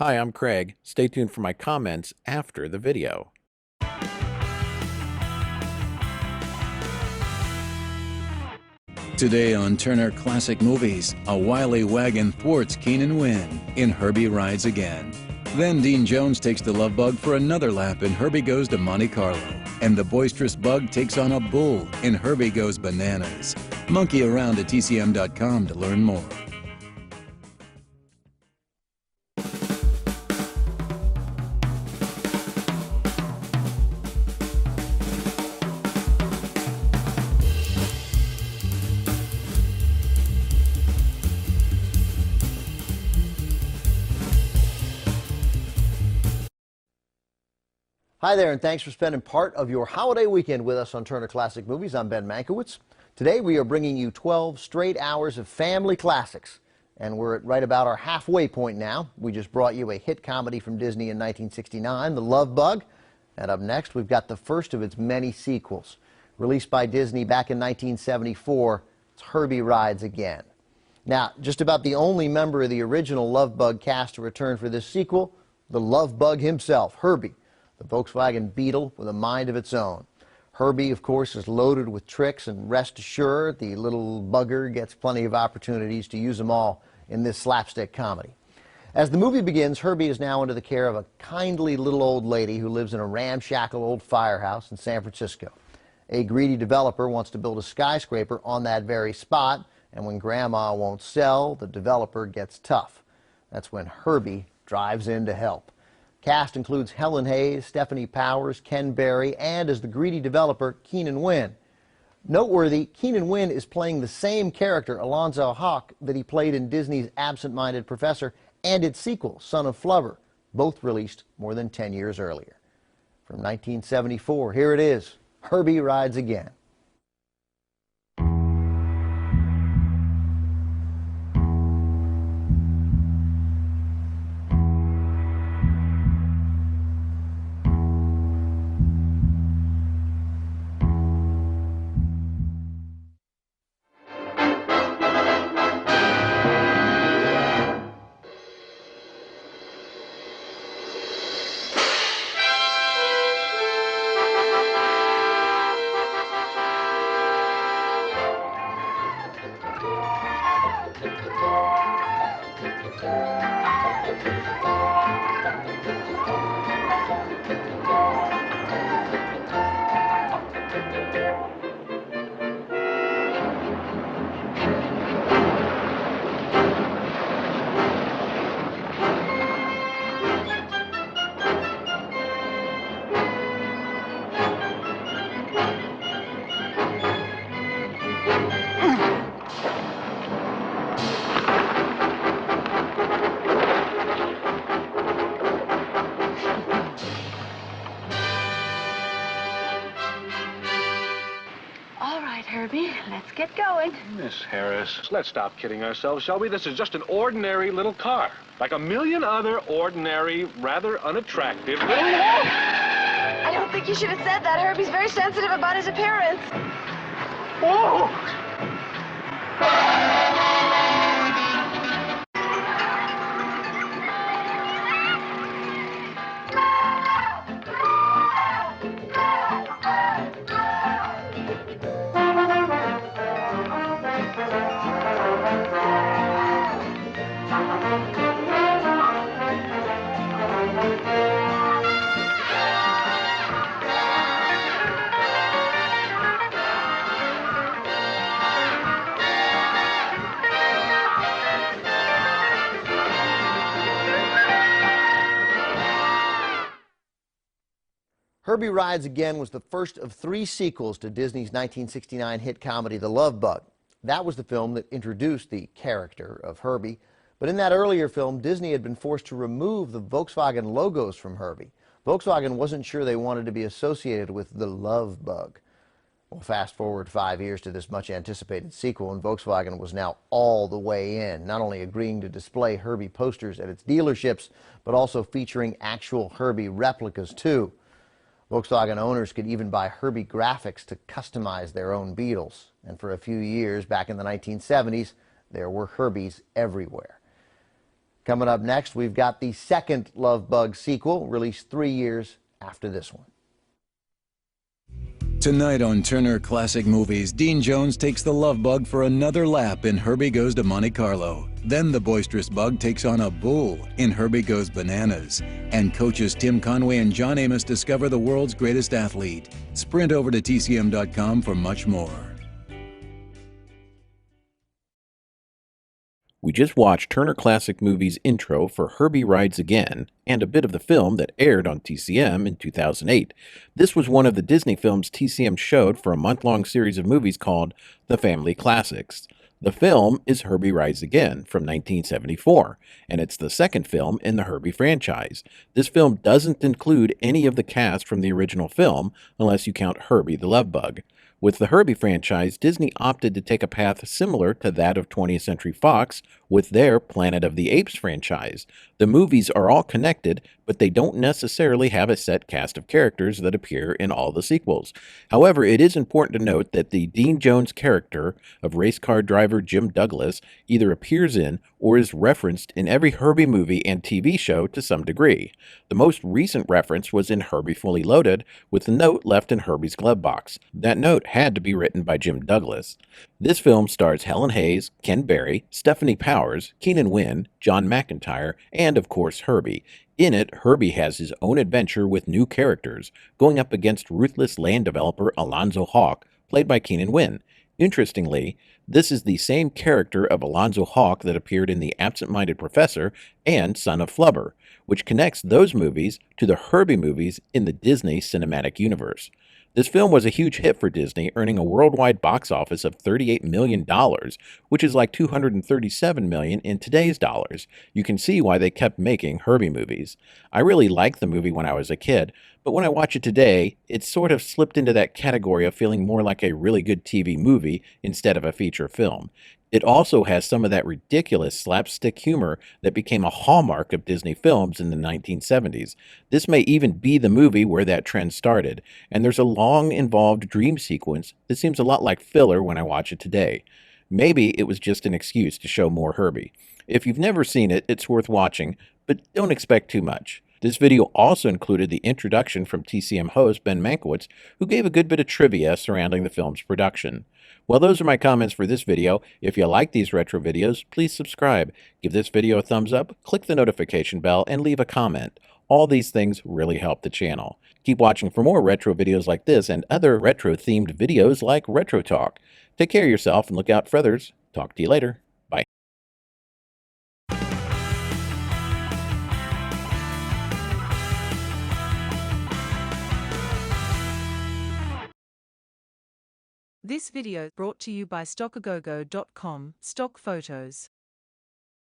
Hi, I'm Craig. Stay tuned for my comments after the video. Today on Turner Classic Movies, a wily wagon thwarts Keenan Wynn in Herbie Rides Again. Then Dean Jones takes the love bug for another lap in Herbie Goes to Monte Carlo. And the boisterous bug takes on a bull in Herbie Goes Bananas. Monkey around at TCM.com to learn more. Hi there, and thanks for spending part of your holiday weekend with us on Turner Classic Movies. I'm Ben Mankiewicz. Today we are bringing you 12 straight hours of family classics, and we're at right about our halfway point now. We just brought you a hit comedy from Disney in 1969, The Love Bug, and up next we've got the first of its many sequels. Released by Disney back in 1974, it's Herbie Rides Again. Now, just about the only member of the original Love Bug cast to return for this sequel, the Love Bug himself, Herbie, the Volkswagen Beetle with a mind of its own. Herbie, of course, is loaded with tricks, and rest assured, the little bugger gets plenty of opportunities to use them all in this slapstick comedy. As the movie begins, Herbie is now under the care of a kindly little old lady who lives in a ramshackle old firehouse in San Francisco. A greedy developer wants to build a skyscraper on that very spot, and when Grandma won't sell, the developer gets tough. That's when Herbie drives in to help. Cast includes Helen Hayes, Stephanie Powers, Ken Berry, and as the greedy developer, Keenan Wynn. Noteworthy, Keenan Wynn is playing the same character, Alonzo Hawk, that he played in Disney's Absent-Minded Professor and its sequel, Son of Flubber, both released more than 10 years earlier. From 1974, here it is, Herbie Rides Again. Herbie, let's get going. Miss Harris, let's stop kidding ourselves, shall we? This is just an ordinary little car, like a million other ordinary, rather unattractive little... I don't think you should have said that. Herbie's very sensitive about his appearance. Whoa! Herbie Rides Again was the first of 3 sequels to Disney's 1969 hit comedy, The Love Bug. That was the film that introduced the character of Herbie. But in that earlier film, Disney had been forced to remove the Volkswagen logos from Herbie. Volkswagen wasn't sure they wanted to be associated with The Love Bug. Well, fast forward 5 years to this much-anticipated sequel, and Volkswagen was now all the way in, not only agreeing to display Herbie posters at its dealerships, but also featuring actual Herbie replicas, too. Volkswagen owners could even buy Herbie graphics to customize their own Beetles. And for a few years, back in the 1970s, there were Herbies everywhere. Coming up next, we've got the second Love Bug sequel, released 3 years after this one. Tonight on Turner Classic Movies, Dean Jones takes the Love Bug for another lap in Herbie Goes to Monte Carlo. Then the boisterous bug takes on a bull in Herbie Goes Bananas. And coaches Tim Conway and John Amos discover the world's greatest athlete. Sprint over to TCM.com for much more. We just watched Turner Classic Movies intro for Herbie Rides Again, and a bit of the film that aired on TCM in 2008. This was one of the Disney films TCM showed for a month-long series of movies called The Family Classics. The film is Herbie Rides Again from 1974, and it's the second film in the Herbie franchise. This film doesn't include any of the cast from the original film, unless you count Herbie the Love Bug. With the Herbie franchise, Disney opted to take a path similar to that of 20th Century Fox with their Planet of the Apes franchise. The movies are all connected, but they don't necessarily have a set cast of characters that appear in all the sequels. However, it is important to note that the Dean Jones character of race car driver Jim Douglas either appears in or is referenced in every Herbie movie and TV show to some degree. The most recent reference was in Herbie Fully Loaded, with a note left in Herbie's glove box. That note had to be written by Jim Douglas. This film stars Helen Hayes, Ken Berry, Stephanie Powers, Keenan Wynn, John McIntyre, and of course Herbie. In it, Herbie has his own adventure with new characters, going up against ruthless land developer Alonzo Hawk, played by Keenan Wynn. Interestingly, this is the same character of Alonzo Hawk that appeared in The Absent-Minded Professor and Son of Flubber, which connects those movies to the Herbie movies in the Disney Cinematic Universe. This film was a huge hit for Disney, earning a worldwide box office of $38 million, which is like $237 million in today's dollars. You can see why they kept making Herbie movies. I really liked the movie when I was a kid, but when I watch it today, it's sort of slipped into that category of feeling more like a really good TV movie instead of a feature film. It also has some of that ridiculous slapstick humor that became a hallmark of Disney films in the 1970s. This may even be the movie where that trend started, and there's a long, involved dream sequence that seems a lot like filler when I watch it today. Maybe it was just an excuse to show more Herbie. If you've never seen it, it's worth watching, but don't expect too much. This video also included the introduction from TCM host Ben Mankiewicz, who gave a good bit of trivia surrounding the film's production. Well, those are my comments for this video. If you like these retro videos, please subscribe, give this video a thumbs up, click the notification bell, and leave a comment. All these things really help the channel. Keep watching for more retro videos like this and other retro-themed videos like Retro Talk. Take care of yourself and look out for others. Talk to you later. Bye. This video brought to you by StockAgogo.com, Stock Photos.